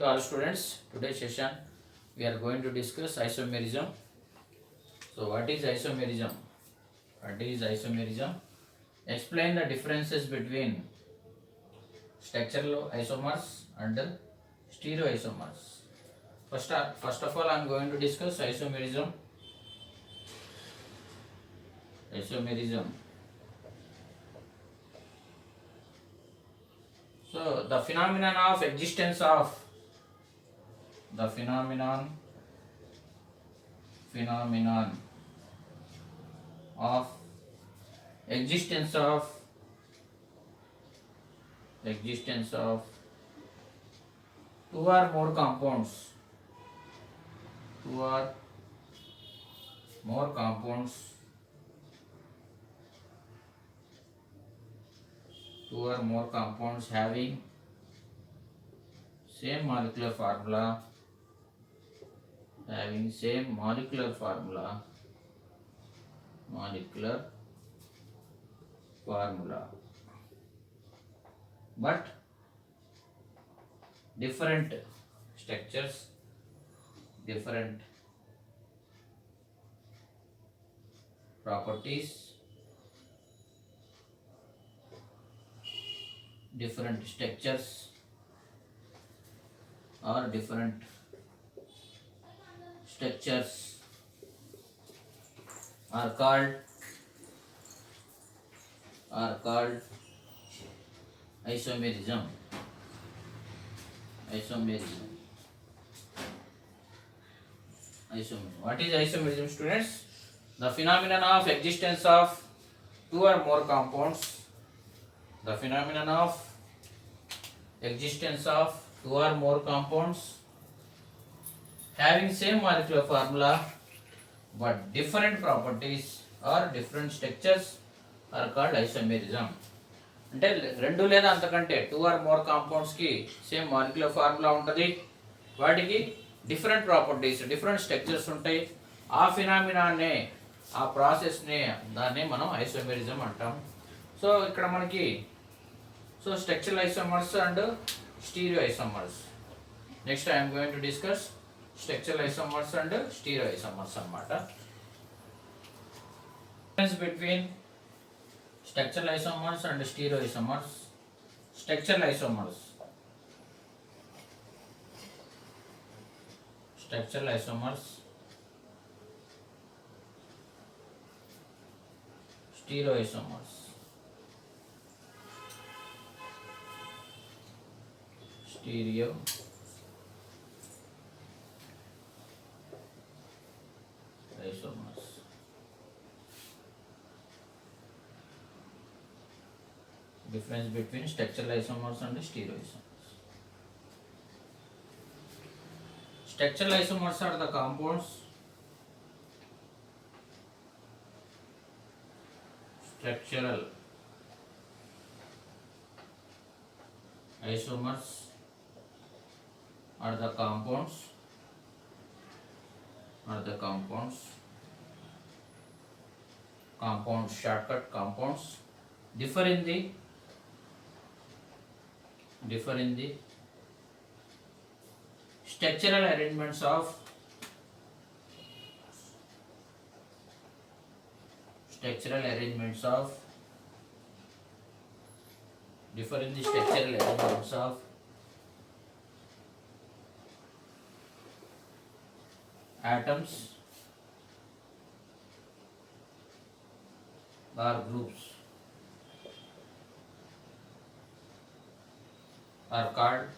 to all students. Today's session we are going to discuss isomerism. So what is isomerism? What is isomerism? Explain the differences between structural isomers and stereoisomers. First of all, I am going to discuss isomerism. Isomerism. So the phenomenon of existence of phenomenon of existence of two or more compounds, two or more compounds having same molecular formula, but different structures, different properties, different structures or different structures are called isomerism. What is isomerism, students? The phenomenon of existence of two or more compounds. The phenomenon of existence of two or more compounds having same molecular formula but different properties or different structures are called isomerism. అంటే రెండు లేదా అంతకంటే two are more compounds కి same molecular formula ఉంటుంది, వాటికి different properties, different structures ఉంటాయి. ఆ ఫినామినాన్నే, ఆ ప్రాసెస్ని, దాన్ని మనం ఐసోమెరిజం అంటాం. సో ఇక్కడ మనకి structural isomers and stereo isomers. Next I'm going to discuss structural isomers and stereo isomers అన్నమాట. Difference between structural isomers and stereoisomers. Structural isomers stereoisomers. Difference between structural isomers and stereoisomers. Structural isomers are the compounds structural isomers are the compounds shortcut compounds differ in the structural arrangements of atoms or groups are called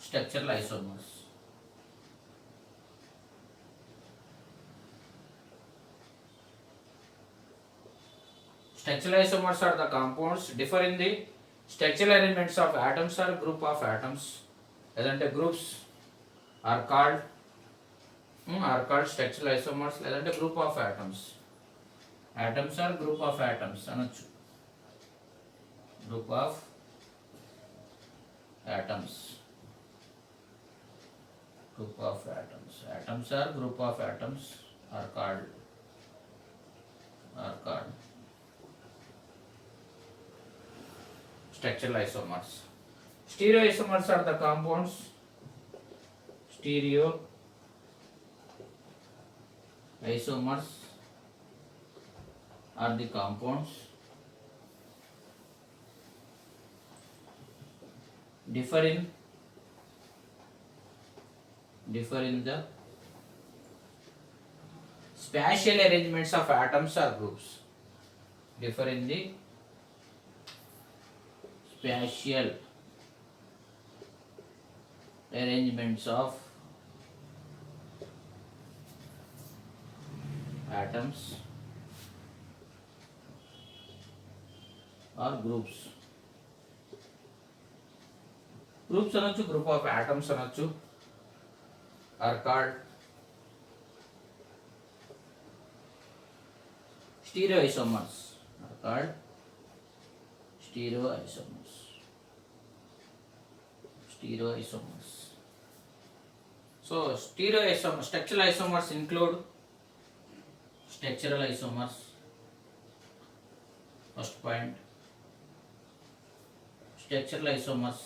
structural isomers. Structural isomers are the compounds differ in the structural arrangements of atoms or group of atoms. లేదంటే groups are called structural isomers. లేదంటే group of atoms. Atoms are group of atoms అనొచ్చు. Group of atoms. Atoms are group of atoms are called structural isomers. Stereoisomers are the compounds. Stereoisomers are the compounds differ in the spatial arrangements of atoms or groups. Differ in the spatial arrangements of atoms or groups. Groups అనొచ్చు, group of atoms అనొచ్చు, are called stereoisomers. Stereoisomers. So stereoisomers, structural isomers include structural isomers. First point, structural isomers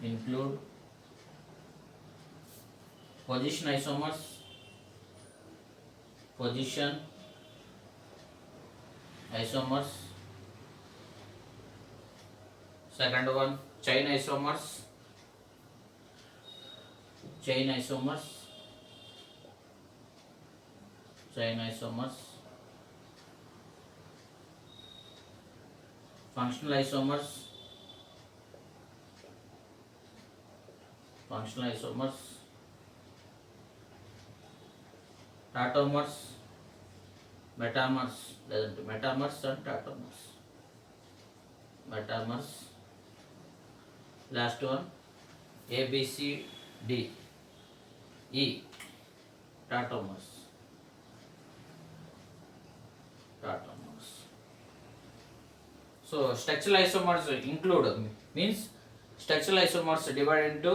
include position isomers, second one chain isomers, functional isomers, tautomers, metamers and tautomers. Last one A, B, C, D, E, tautomers. So structural isomers include, means structural isomers divided into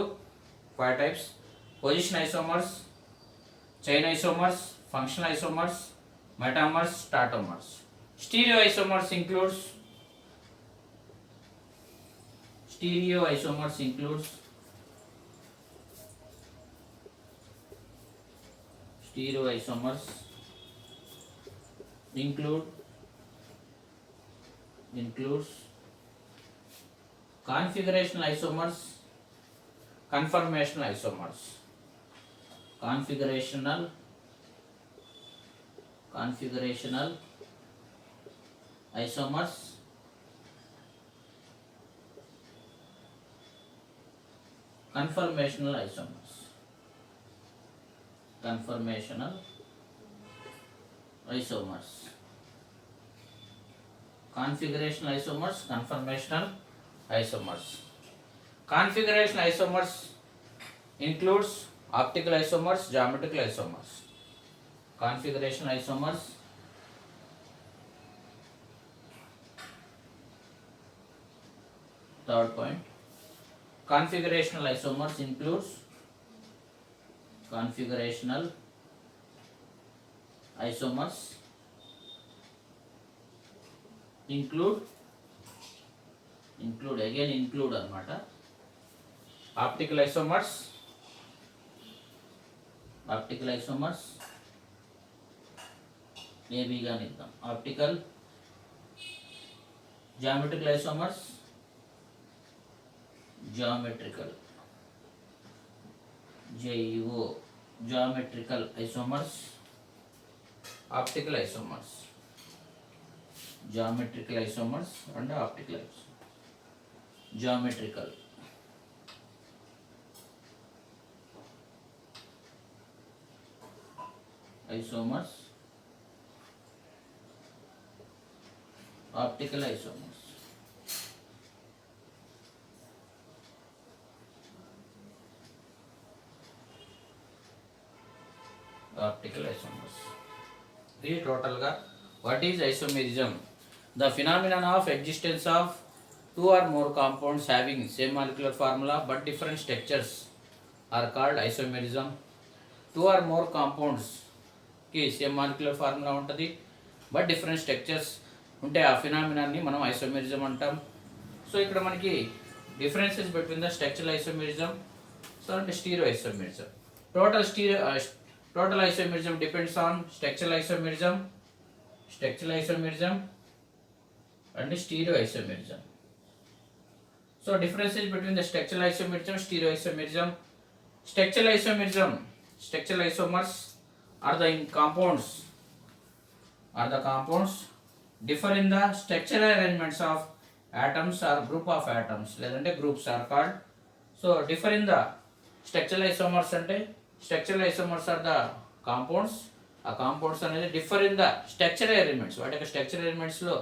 5 types: position isomers, chain isomers, functional isomers, metamers, tautomers. Stereoisomers includes includes configurational isomers, conformational isomers. Configurational isomers, conformational isomers. Configurational isomers, conformational isomers. Configurational isomers includes optical isomers, geometrical isomers. Configuration isomers, third point, configurational isomers includes configurational isomers include అన్నమాట. Optical isomers AB గాని ఇద్దాం. Optical, geometrical isomers, geometrical, geometrical isomers, optical isomers, geometrical isomers and optical isomers. Geometrical isomers, optical isomers. ఇది టోటల్గా what is isomerism? The phenomenon of existence of two or more compounds having same molecular formula but different structures are called isomerism. 2 or more compounds కి same molecular formula ఉంటుంది, but different structures ఉంటే ఆ ఫినామినాన్ని మనం isomerism అంటాం. So ఇక్కడ మనకి differences between the structural isomerism so అంటే stereo isomerism. Total isomerism depends on structural isomerism and stereoisomerism. So differences between the structural isomerism, stereoisomerism. Structural isomers are the compounds differ in the structural arrangements of atoms or group of atoms. లేదంటే groups are called. So differ in the structural isomers అంటే structural isomers are the compounds. ఆ compounds అనేది differ in the structural elements, వాటి యొక్క structural ఎలిమెంట్స్లో.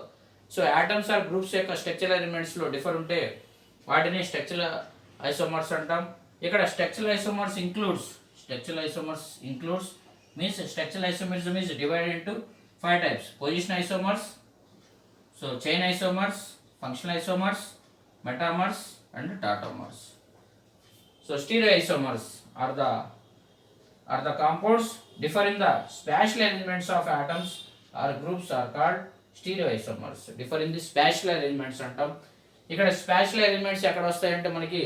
So atoms or groups యొక్క structural ఎలిమెంట్స్లో differ ఉంటే వాటిని స్ట్రక్చరల్ ఐసోమర్స్ అంటాం. ఇక్కడ structural isomers includes means structural isomerism is divided into 5 types: position isomers, so chain isomers, functional isomers, metamers and tautomers. So stereo isomers are the compounds differ in the spatial arrangements of atoms or groups are called stereoisomers. Differ in the spatial arrangements అంటాం. ఇక్కడ స్పాషియల్ elements ఎక్కడ వస్తాయంటే మనకి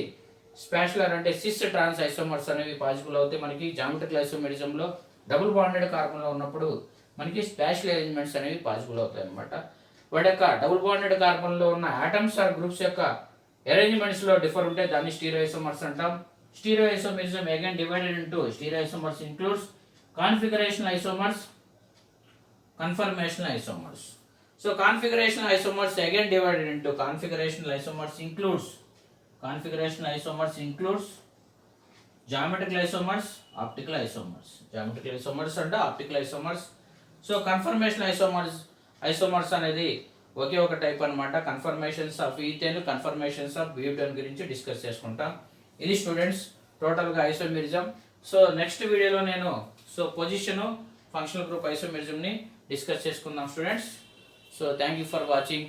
స్పాషియల్ అంటే sys ట్రాన్స్ isomers అనేవి possible అవుతాయి. మనకి geometrical ఐసోమెరిజంలో double bonded కార్బన్లో ఉన్నప్పుడు మనకి స్పాషియల్ అరేంజ్మెంట్స్ అనేవి పాసిబుల్ అవుతాయి అన్నమాట. వాటి యొక్క డబుల్ బాండెడ్ కార్బన్లో ఉన్న ఆటమ్స్ ఆర్ గ్రూప్స్ యొక్క అరేంజ్మెంట్స్లో డిఫర్ ఉంటే దాన్ని స్టీరియోఐసోమర్స్ అంటాం. Stereoisomerism again divided into stereoisomers includes configurational isomers, conformational isomers. So configurational isomers again divided into configurational isomers includes geometrical isomers, optical isomers. Geometrical isomers and optical isomers. So conformational isomers అనేది ఒకే ఒక type అన్నమాట. Confirmations of ethane, confirmations of butane గురించి discuss చేసుకుంటాం. ఇది students టోటల్గా isomerism. So next వీడియోలో నేను position, functional group ఐసోమెరిజంని discuss చేసుకుందాం students. So thank you for watching.